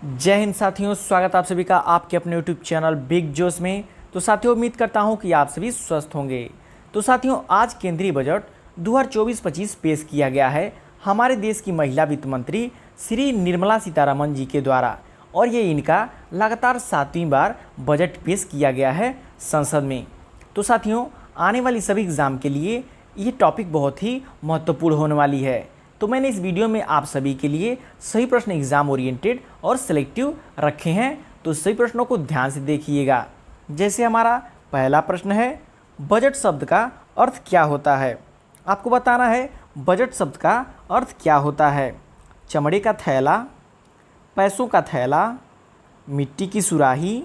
जय हिंद साथियों, स्वागत आप सभी का आपके अपने यूट्यूब चैनल बिग जोश में। तो साथियों, उम्मीद करता हूं कि आप सभी स्वस्थ होंगे। तो साथियों, आज केंद्रीय बजट 2024-25 पेश किया गया है हमारे देश की महिला वित्त मंत्री श्री निर्मला सीतारमण जी के द्वारा, और ये इनका लगातार 7वीं बार बजट पेश किया गया है संसद में। तो साथियों, आने वाली सभी एग्ज़ाम के लिए ये टॉपिक बहुत ही महत्वपूर्ण होने वाली है। तो मैंने इस वीडियो में आप सभी के लिए सही प्रश्न एग्जाम ओरिएंटेड और सिलेक्टिव रखे हैं, तो सही प्रश्नों को ध्यान से देखिएगा। जैसे हमारा पहला प्रश्न है, बजट शब्द का अर्थ क्या होता है। आपको बताना है बजट शब्द का अर्थ क्या होता है। चमड़े का थैला, पैसों का थैला, मिट्टी की सुराही,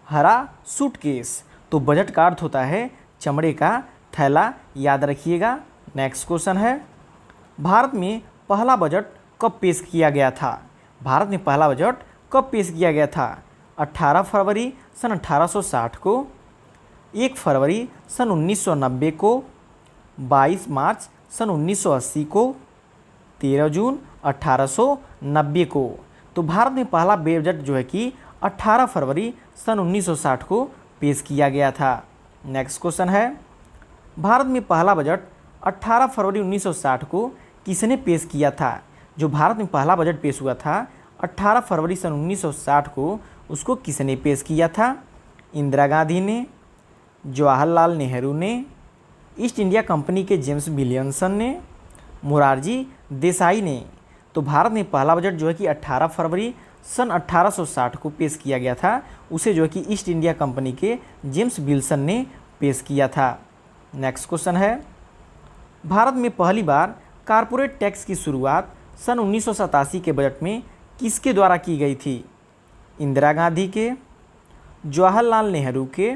हरा सूटकेस। तो बजट का अर्थ होता है चमड़े का थैला, याद रखिएगा। नेक्स्ट क्वेश्चन है, भारत में पहला बजट कब पेश किया गया था। भारत में पहला बजट कब पेश किया गया था। 18 फरवरी सन 1860 को, 1 फरवरी सन 1990 को, 22 मार्च सन 1980 को, 13 जून 1890 को। तो भारत में पहला बजट जो है कि 18 फरवरी सन 1960 को पेश किया गया था। नेक्स्ट क्वेश्चन है, भारत में पहला बजट 18 फरवरी 1960 को किसने पेश किया था। जो भारत में पहला बजट पेश हुआ था 18 फरवरी सन 1960 को, उसको किसने पेश किया था। इंदिरा गांधी ने, जवाहरलाल नेहरू ने, ईस्ट इंडिया कंपनी के जेम्स विलियमसन ने, मोरारजी देसाई ने। तो भारत में पहला बजट जो है कि 18 फरवरी सन 1860 को पेश किया गया था। उसे जो है कि ईस्ट इंडिया कंपनी के जेम्स विल्सन ने पेश किया था। नेक्स्ट क्वेश्चन है, भारत में पहली बार कारपोरेट टैक्स की शुरुआत सन 1987 के बजट में किसके द्वारा की गई थी। इंदिरा गांधी के, जवाहरलाल नेहरू के,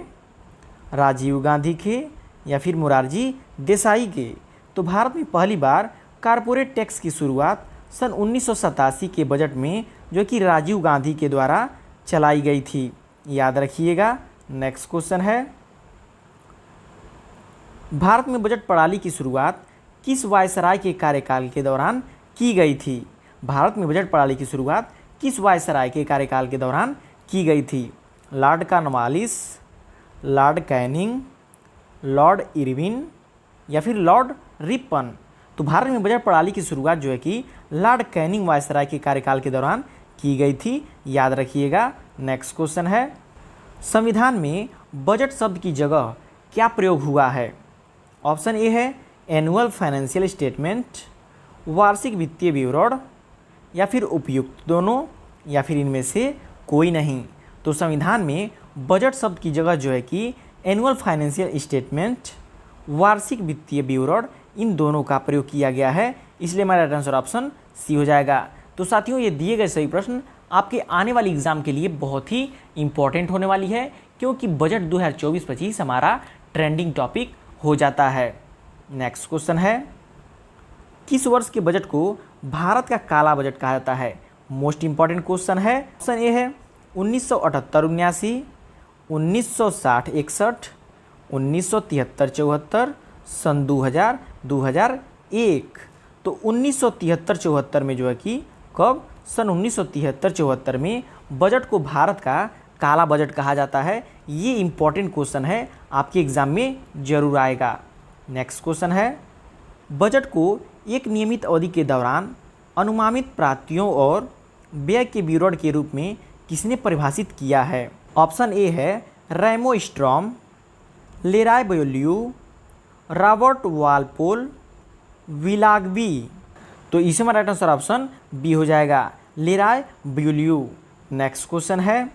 राजीव गांधी के, या फिर मोरारजी देसाई के। तो भारत में पहली बार कारपोरेट टैक्स की शुरुआत सन 1987 के बजट में जो कि राजीव गांधी के द्वारा चलाई गई थी, याद रखिएगा। नेक्स्ट क्वेश्चन है, भारत में बजट प्रणाली की शुरुआत किस वायसराय के कार्यकाल के दौरान की गई थी। भारत में बजट प्रणाली की शुरुआत किस वायसराय के कार्यकाल के दौरान की गई थी। Lord Cornwallis, Lord Canning, Lord Irwin, या फिर लॉर्ड रिपन। तो भारत में बजट प्रणाली की शुरुआत जो है कि लॉर्ड कैनिंग वायसराय के कार्यकाल के दौरान की गई थी, याद रखिएगा। नेक्स्ट क्वेश्चन है, संविधान में बजट शब्द की जगह क्या प्रयोग हुआ है। ऑप्शन ए है एनुअल फाइनेंशियल स्टेटमेंट, वार्षिक वित्तीय विवरण, या फिर उपयुक्त दोनों, या फिर इनमें से कोई नहीं। तो संविधान में बजट शब्द की जगह जो है कि एनुअल फाइनेंशियल स्टेटमेंट, वार्षिक वित्तीय विवरण, इन दोनों का प्रयोग किया गया है, इसलिए हमारा राइट आंसर ऑप्शन सी हो जाएगा। तो साथियों, ये दिए गए सही प्रश्न आपके आने वाली एग्जाम के लिए बहुत ही इंपॉर्टेंट होने वाली है, क्योंकि बजट 2024-25 हमारा ट्रेंडिंग टॉपिक हो जाता है। नेक्स्ट क्वेश्चन है, किस वर्ष के बजट को भारत का काला बजट कहा जाता है। मोस्ट इंपॉर्टेंट क्वेश्चन है। ऑप्शन ए है 1978-79, 1960-61, 1973-74, सन 2000-2001। तो 1973-74 में जो है कि कब, सन 1973-74 में बजट को भारत का काला बजट कहा जाता है। ये इंपॉर्टेंट क्वेश्चन है, आपके एग्जाम में जरूर आएगा। नेक्स्ट क्वेश्चन है, बजट को एक नियमित अवधि के दौरान अनुमानित प्राप्तियों और व्यय के विवरण के रूप में किसने परिभाषित किया है। ऑप्शन ए है रैमो स्ट्रॉम, लेराय ब्यूलियू, रॉबर्ट वालपोल, विलागबी। तो इसमें राइट आंसर ऑप्शन बी हो जाएगा, लेराय ब्यूलियू। नेक्स्ट क्वेश्चन है,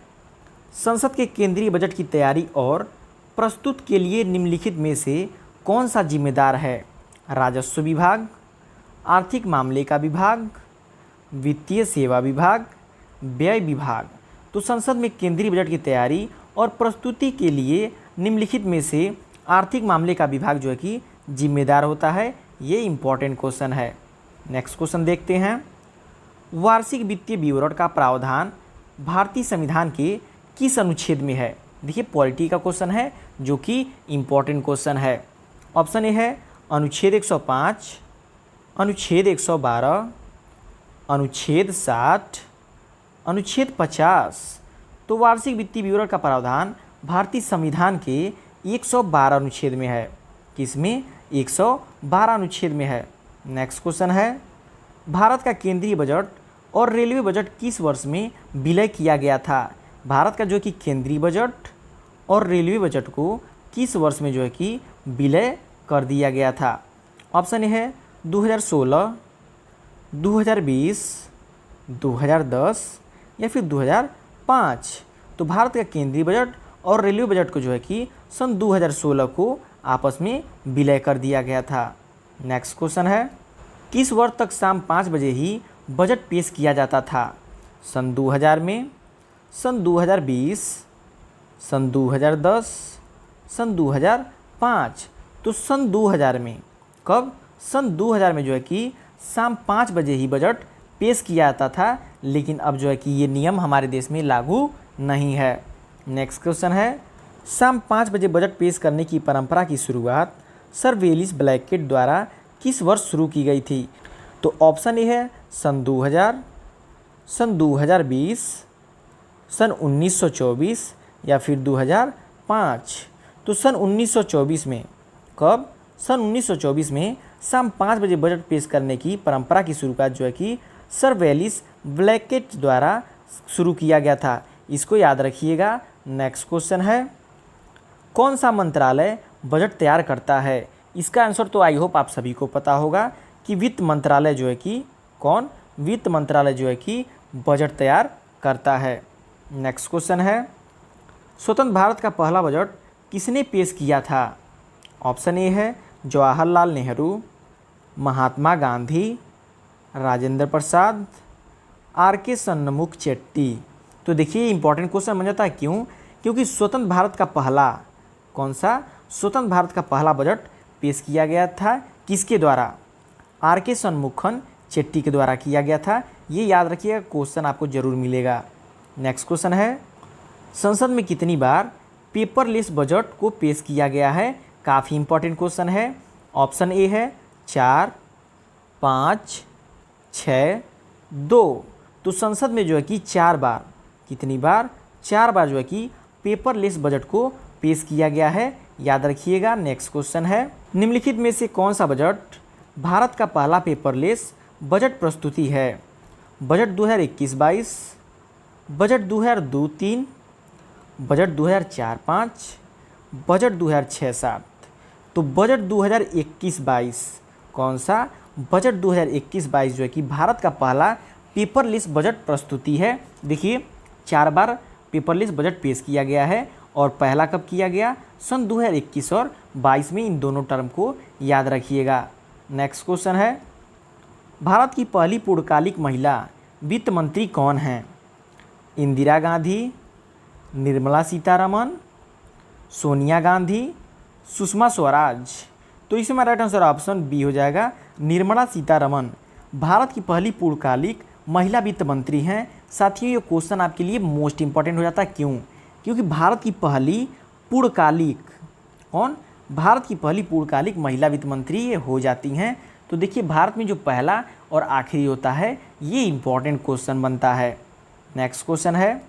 संसद के केंद्रीय बजट की तैयारी और प्रस्तुत के लिए निम्नलिखित में से कौन सा जिम्मेदार है। राजस्व विभाग, आर्थिक मामले का विभाग, वित्तीय सेवा विभाग, व्यय विभाग। तो संसद में केंद्रीय बजट की तैयारी और प्रस्तुति के लिए निम्नलिखित में से आर्थिक मामले का विभाग जो है कि जिम्मेदार होता है। ये इंपॉर्टेंट क्वेश्चन है। नेक्स्ट क्वेश्चन देखते हैं, वार्षिक वित्तीय विवरण का प्रावधान भारतीय संविधान के किस अनुच्छेद में है। देखिए, पॉलिटी का क्वेश्चन है जो कि इंपॉर्टेंट क्वेश्चन है। ऑप्शन ए है अनुच्छेद 105, अनुच्छेद 112, अनुच्छेद 60, अनुच्छेद 50। तो वार्षिक वित्तीय विवरण का प्रावधान भारतीय संविधान के 112 अनुच्छेद में है। किसमें? 112 अनुच्छेद में है। नेक्स्ट क्वेश्चन है, भारत का केंद्रीय बजट और रेलवे बजट किस वर्ष में विलय किया गया था? भारत का जो कि केंद्रीय बजट और रेलवे बजट को किस वर्ष में जो है कि विलय कर दिया गया था? ऑप्शन ए है 2016, 2020, 2010 या फिर 2005। तो भारत का केंद्रीय बजट और रेलवे बजट को जो है कि सन 2016 को आपस में विलय कर दिया गया था। नेक्स्ट क्वेश्चन है, किस वर्ष तक शाम 5 बजे ही बजट पेश किया जाता था? सन 2000 में, सन 2020, सन 2010, सन 2005। तो सन 2000 में, कब? सन 2000 में जो है कि शाम 5 बजे ही बजट पेश किया जाता था, लेकिन अब जो है कि ये नियम हमारे देश में लागू नहीं है। नेक्स्ट क्वेश्चन है, शाम 5 बजे बजट पेश करने की परंपरा की शुरुआत सर वेलिस ब्लैकेट द्वारा किस वर्ष शुरू की गई थी? तो ऑप्शन ए है सन 2000, सन 2020, सन 1924 या फिर 2005। तो सन 1924 में, कब? सन 1924 में शाम 5 बजे बजट पेश करने की परंपरा की शुरुआत जो है कि सर वेलिस ब्लैकेट द्वारा शुरू किया गया था। इसको याद रखिएगा। नेक्स्ट क्वेश्चन है, कौन सा मंत्रालय बजट तैयार करता है? इसका आंसर तो आई होप आप सभी को पता होगा कि वित्त मंत्रालय जो है कि कौन? वित्त मंत्रालय जो है कि बजट तैयार करता है। नेक्स्ट क्वेश्चन है, स्वतंत्र भारत का पहला बजट किसने पेश किया था? ऑप्शन ए है जवाहरलाल नेहरू, महात्मा गांधी, राजेंद्र प्रसाद, आर.के. शनमुख चेट्टी। तो देखिए इंपॉर्टेंट क्वेश्चन बन जाता है। क्यों? क्योंकि स्वतंत्र भारत का पहला, कौन सा? स्वतंत्र भारत का पहला बजट पेश किया गया था किसके द्वारा? आर.के. शनमुखन चेट्टी के द्वारा किया गया था। ये याद रखिएगा, क्वेश्चन आपको जरूर मिलेगा। नेक्स्ट क्वेश्चन है, संसद में कितनी बार पेपरलेस बजट को पेश किया गया है? काफ़ी इंपॉर्टेंट क्वेश्चन है। ऑप्शन ए है 4, 5, 6, 2। तो संसद में जो है कि 4 बार, कितनी बार? 4 बार जो है कि पेपरलेस बजट को पेश किया गया है, याद रखिएगा। नेक्स्ट क्वेश्चन है, निम्नलिखित में से कौन सा बजट भारत का पहला पेपरलेस बजट प्रस्तुति है? Budget 2021-22, budget 2002-03, budget 2004-05, budget 2006-07। तो बजट 2021-22, कौन सा? बजट 2021-22 जो है कि भारत का पहला पेपरलेस बजट प्रस्तुति है। देखिए 4 बार पेपरलेस बजट पेश किया गया है और पहला कब किया गया? सन 2021 और 22 में। इन दोनों टर्म को याद रखिएगा। नेक्स्ट क्वेश्चन है, भारत की पहली पूर्णकालिक महिला वित्त मंत्री कौन है? इंदिरा गांधी, निर्मला सीतारमण, सोनिया गांधी, सुषमा स्वराज। तो इसमें राइट आंसर ऑप्शन बी हो जाएगा, निर्मला सीतारमण भारत की पहली पूर्णकालिक महिला वित्त मंत्री हैं। साथियों, ये क्वेश्चन आपके लिए मोस्ट इंपॉर्टेंट हो जाता है। क्यों? क्योंकि भारत की पहली पूर्णकालिक, कौन? भारत की पहली पूर्णकालिक महिला वित्त मंत्री ये हो जाती हैं। तो देखिए भारत में जो पहला और आखिरी होता है, ये इंपॉर्टेंट क्वेश्चन बनता है। नेक्स्ट क्वेश्चन है,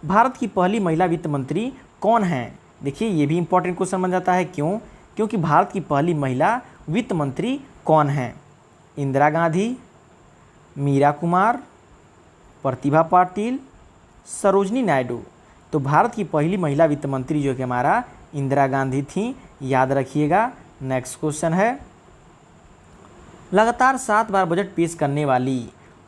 भारत की पहली महिला वित्त मंत्री कौन है? देखिए ये भी इंपॉर्टेंट क्वेश्चन बन जाता है। क्यों? क्योंकि भारत की पहली महिला वित्त मंत्री कौन है? इंदिरा गांधी, मीरा कुमार, प्रतिभा पाटिल, सरोजनी नायडू। तो भारत की पहली महिला वित्त मंत्री जो कि हमारा इंदिरा गांधी थी, याद रखिएगा। नेक्स्ट क्वेश्चन है, लगातार 7 बार बजट पेश करने वाली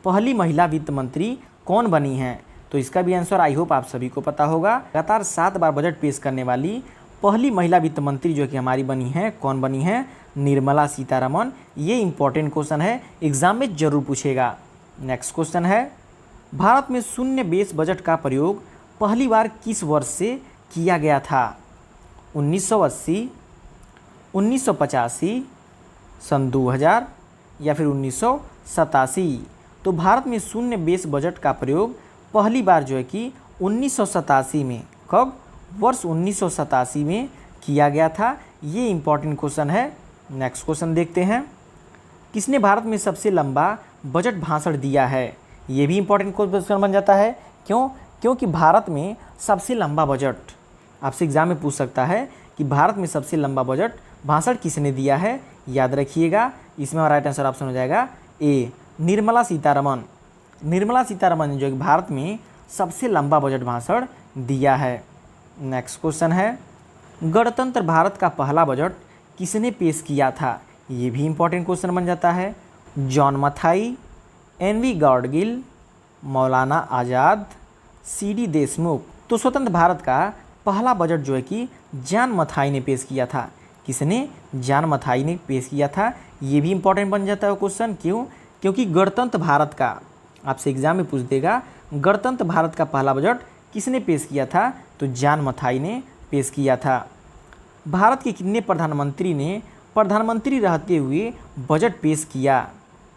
पहली महिला वित्त मंत्री कौन बनी हैं? तो इसका भी आंसर आई होप आप सभी को पता होगा। लगातार 7 बार बजट पेश करने वाली पहली महिला वित्त मंत्री जो कि हमारी बनी है, कौन बनी है? निर्मला सीतारमण। ये इंपॉर्टेंट क्वेश्चन है, एग्जाम में जरूर पूछेगा। नेक्स्ट क्वेश्चन है, भारत में शून्य बेस बजट का प्रयोग पहली बार किस वर्ष से किया गया था? 1980, 1985, सन 2000 या फिर 1987। तो भारत में शून्य बेस बजट का प्रयोग पहली बार जो है कि 1987 में, कब? वर्ष 1987 में किया गया था। ये इंपॉर्टेंट क्वेश्चन है। नेक्स्ट क्वेश्चन देखते हैं, किसने भारत में सबसे लंबा बजट भाषण दिया है? ये भी इंपॉर्टेंट क्वेश्चन बन जाता है। क्यों? क्योंकि भारत में सबसे लंबा बजट, आपसे एग्जाम में पूछ सकता है कि भारत में सबसे लंबा बजट भाषण किसने दिया है। याद रखिएगा, इसमें हमारा राइट आंसर ऑप्शन हो जाएगा ए, निर्मला सीतारमण। निर्मला सीतारमण ने जो कि भारत में सबसे लंबा बजट भाषण दिया है। नेक्स्ट क्वेश्चन है, गणतंत्र भारत का पहला बजट किसने पेश किया था। ये भी इंपॉर्टेंट क्वेश्चन बन जाता है। John Mathai, NV. गाडगिल, मौलाना आज़ाद, सी.डी. देशमुख। तो स्वतंत्र भारत का पहला बजट जो है कि जॉन मथाई ने पेश किया था। किसने? जॉन मथाई ने पेश किया था। ये भी इंपॉर्टेंट बन जाता है क्वेश्चन। क्यों? क्योंकि गणतंत्र भारत का, आपसे एग्जाम में पूछ देगा, गणतंत्र भारत का पहला बजट किसने पेश किया था, तो जॉन मथाई ने पेश किया था। भारत के कितने प्रधानमंत्री ने प्रधानमंत्री रहते हुए बजट पेश किया।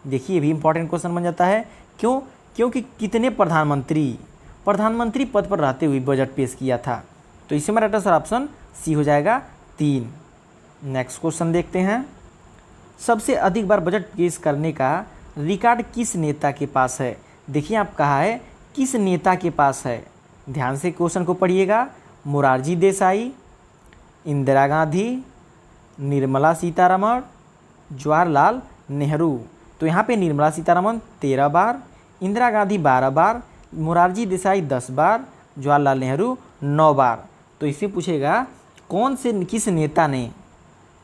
देखिए ये भी इंपॉर्टेंट क्वेश्चन बन जाता है। क्यों? क्योंकि कितने प्रधानमंत्री पद पर रहते हुए बजट पेश किया था। तो इसमें हमारा राइट आंसर ऑप्शन सी हो जाएगा 3। नेक्स्ट क्वेश्चन देखते हैं, सबसे अधिक बार बजट पेश करने का रिकॉर्ड किस नेता के पास है। देखिए आप कहा है किस नेता के पास है, ध्यान से क्वेश्चन को पढ़िएगा। मोरारजी देसाई, इंदिरा गांधी, निर्मला सीतारमण, जवाहरलाल नेहरू। तो यहाँ पे निर्मला सीतारमण 13 बार, इंदिरा गांधी 12 बार, मोरारजी देसाई 10 बार, जवाहरलाल नेहरू 9 बार। तो इसमें पूछेगा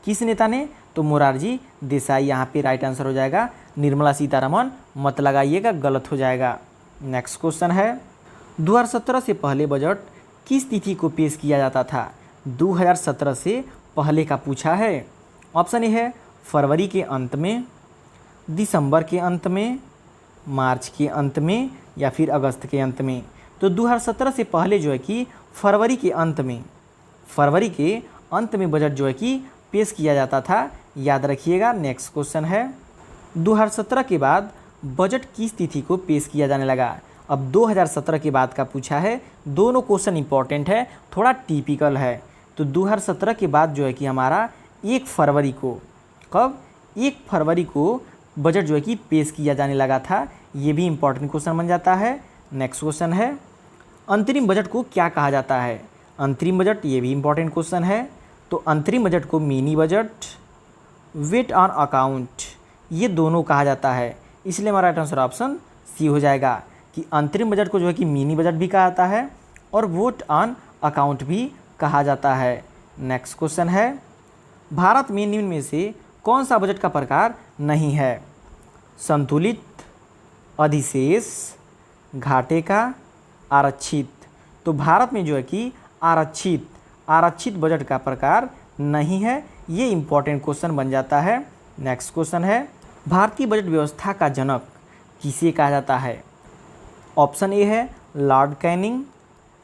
किस नेता ने, तो मोरारजी देसाई यहाँ पे राइट आंसर हो जाएगा। निर्मला सीतारमण मत लगाइएगा, गलत हो जाएगा। नेक्स्ट क्वेश्चन है, 2017 से पहले बजट किस तिथि को पेश किया जाता था। 2017 से पहले का पूछा है। ऑप्शन ए है फरवरी के अंत में, दिसंबर के अंत में, मार्च के अंत में, या फिर अगस्त के अंत में। तो 2017 से पहले जो है कि फरवरी के अंत में बजट जो है कि पेश किया जाता था। याद रखिएगा। नेक्स्ट क्वेश्चन है, 2017 के बाद बजट किस तिथि को पेश किया जाने लगा। अब 2017 के बाद का पूछा है। दोनों क्वेश्चन इंपॉर्टेंट है, थोड़ा टिपिकल है। तो 2017 के बाद जो है कि हमारा 1 फरवरी को, कब? 1 फरवरी को बजट जो है कि पेश किया जाने लगा था। ये भी इंपॉर्टेंट क्वेश्चन बन जाता है। नेक्स्ट क्वेश्चन है, अंतरिम बजट को क्या कहा जाता है। अंतरिम बजट, ये भी इंपॉर्टेंट क्वेश्चन है। तो अंतरिम बजट को mini budget, vote on account, ये दोनों कहा जाता है। इसलिए हमारा राइट आंसर ऑप्शन सी हो जाएगा कि अंतरिम बजट को जो है कि मिनी बजट भी कहा जाता है और वोट ऑन अकाउंट भी कहा जाता है। नेक्स्ट क्वेश्चन है, भारत में निम्न में से कौन सा बजट का प्रकार नहीं है। संतुलित, अधिशेष, घाटे का, आरक्षित। तो भारत में जो है कि आरक्षित बजट का प्रकार नहीं है। ये इंपॉर्टेंट क्वेश्चन बन जाता है। नेक्स्ट क्वेश्चन है, भारतीय बजट व्यवस्था का जनक किसे कहा जाता है। ऑप्शन ए है Lord Canning,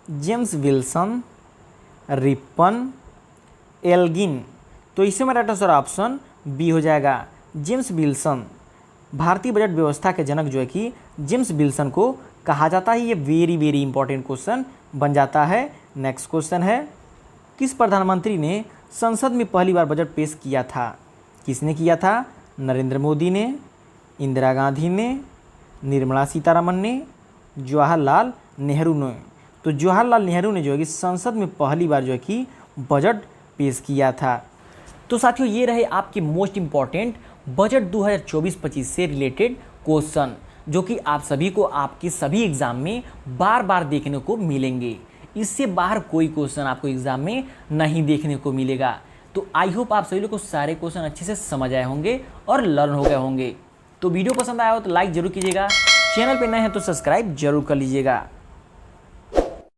James Wilson, Ripon, Elgin. तो इससे मेरा राइट आंसर ऑप्शन बी हो जाएगा, जेम्स विल्सन। भारतीय बजट व्यवस्था के जनक जो है कि जेम्स विल्सन को कहा जाता है। ये वेरी इंपॉर्टेंट क्वेश्चन बन जाता है। नेक्स्ट क्वेश्चन है, किस प्रधानमंत्री ने संसद में पहली बार बजट पेश किया था। किसने किया था? नरेंद्र मोदी ने, इंदिरा गांधी ने, निर्मला सीतारमण ने, जवाहरलाल नेहरू ने। तो जवाहरलाल नेहरू ने जो है कि संसद में पहली बार जो है कि बजट पेश किया था। तो साथियों ये रहे आपके मोस्ट इम्पॉर्टेंट बजट 2024-25 से रिलेटेड क्वेश्चन, जो कि आप सभी को आपके सभी एग्जाम में बार बार देखने को मिलेंगे। इससे बाहर कोई क्वेश्चन आपको एग्जाम में नहीं देखने को मिलेगा। तो आई होप आप सभी लोग को सारे क्वेश्चन अच्छे से समझ आए होंगे और लर्न हो गए होंगे। तो वीडियो पसंद आया हो तो लाइक जरूर कीजिएगा, चैनल पे नए हैं तो सब्सक्राइब जरूर कर लीजिएगा।